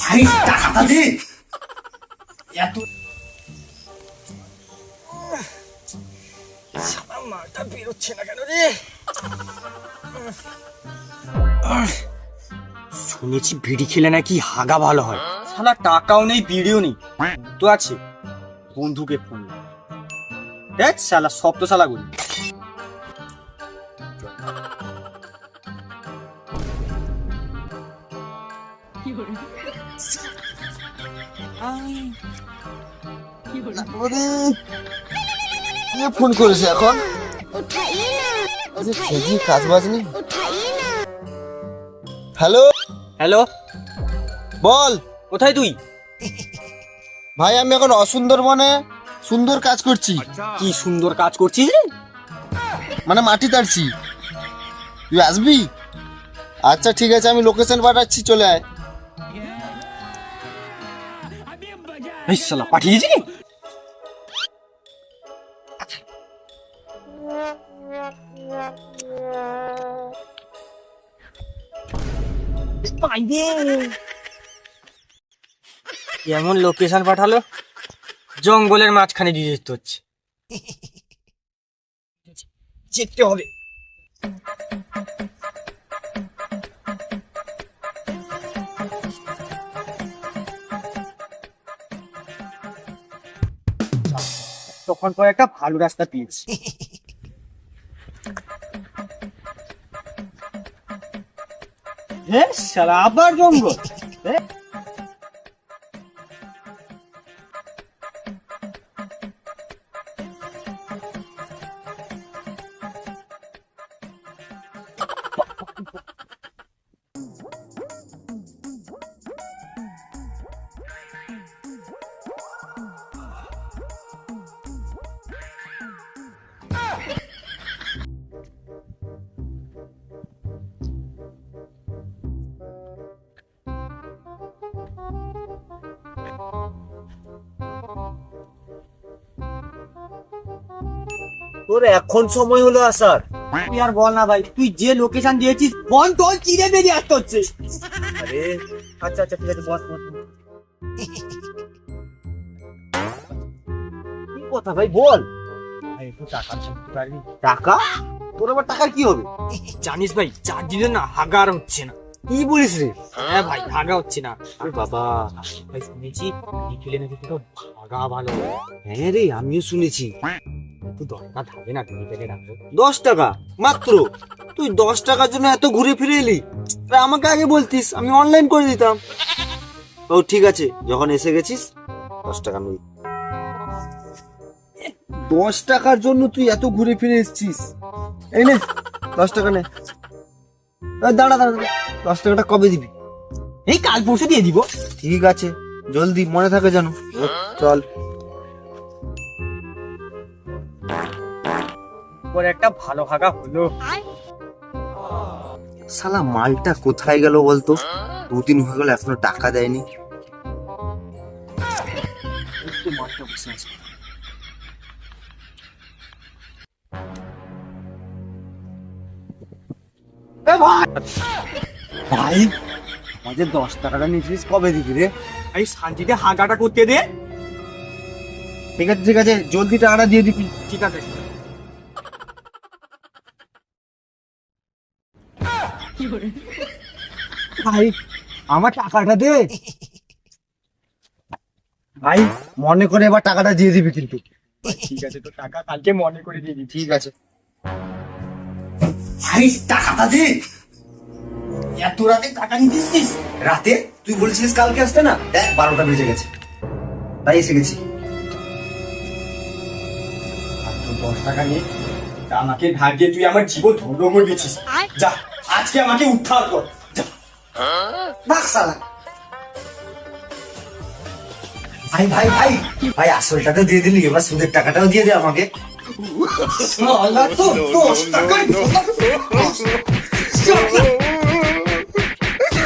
ভাই টাকাটা দে। এত শালা মালটা বেরোচ্ছে না কেন রে? শুনেছি বিড়ি খেলে নাকি হাগা ভালো হয়। শালা টাকাও নেই বিড়িও নেই, তো আছে বন্ধুকে ফোন দেখ। শালা সব তো শালা গুলি। ফোন করেছে এখন খেজি কাজ বাজ নেই। হ্যালো হ্যালো, বল কোথায় তুই? ভাই আমি এখন অসুন্দরবনে সুন্দর কাজ করছি। কি সুন্দর কাজ করছিস রে? মানে মাটি তাড়ছি। তুই আসবি? আচ্ছা ঠিক আছে, আমি লোকেশন পাঠাচ্ছি, চলে আয়। এই শালা পাঠিয়েছি কি? এমন লোকেশন পাঠালো, জঙ্গলের মাঝখানে দিয়ে যেতে হচ্ছে। যেতে হবে। তখন পর একটা ভালো রাস্তা পেয়েছি। হ্যাঁ শালা আবার জঙ্গল। তোর এখন সময় হলো আসার। তুই আর বল না ভাই, তুই যে লোকেশন দিয়েছিস বন টল চিরে বেরিয়ে আসতে হচ্ছে। আরে আচ্ছা আচ্ছা ঠিক আছে, বস বস। কি কথা ভাই বল। ভাই একটু টাকা দিতে পারবি? টাকা? তোর আবার টাকার কি হবে? জানিস ভাই, 4 দিনে না হাগা আর হচ্ছে না। কি বলিস রে? হ্যাঁ ভাই, হাগা হচ্ছে না। আরে বাবা, ভাই শুনেছি নিখিলে নাকি তো হাগা ভালো হয়। হ্যাঁ রে আমিও শুনেছি। তুই দরকার থাকবে না, তুমি পেলে রাখবো। 10 টাকা মাত্র? তুই 10 টাকার জন্য এত ঘুরে ফিরে এলি? তা আমাকে আগে বলতিস, আমি অনলাইন করে দিতাম। ও ঠিক আছে, যখন এসে গেছিস 10 টাকা নিবি। 10 টাকার জন্য তুই এত ঘুরে ফিরে এসেছিস? এই নে 10 টাকা নে। দাঁড়া দাঁড়া, 10 টাকাটা কবে দিবি? এই কাল পরশু দিয়ে দিব। ঠিক আছে, জলদি মনে থাকে জানো। চল। পরে একটা ভালো হাগা হলো। শালা মালটা কোথায় গেল বলতো? 2 দিন হয়ে গেল এখনো টাকা দেয়নি। ভাই আমাদের 10 টাকাটা নিয়েছিস, কবে দিবি রে? এই শান্তিতে হাগাটা করতে দে। ঠিক আছে জলদি টাকাটা দিয়ে দিবি। ঠিক আছে। ভাই আমার টাকাটা দে ভাই, মনে করে এবার টাকাটা দিয়ে দিবি কিন্তু। ঠিক আছে, তো টাকা কালকে মনে করে দিয়ে দিচ্ছি। ঠিক আছে ভাই, টাকাটা দে। এত রাতে টাকা নিতেছিস? রাতে? তুই বলেছিলিস কালকে আসতে না, দেখ 12টা বেজে গেছে, তাই এসে গেছি। আর তো 10 টাকা নেই, তা আমাকে ভাগ্যে তুই আমার জীবন ধন্য করে দিয়েছিস। যা আজকে আমাকে উদ্ধার কর। যা। বাক শালা। ভাই ভাই ভাই ভাই, আসলটাতে দিয়ে দিলি, এবার সুদের টাকাটাও দিয়ে দে আমাকে। শালা তো 10 টাকা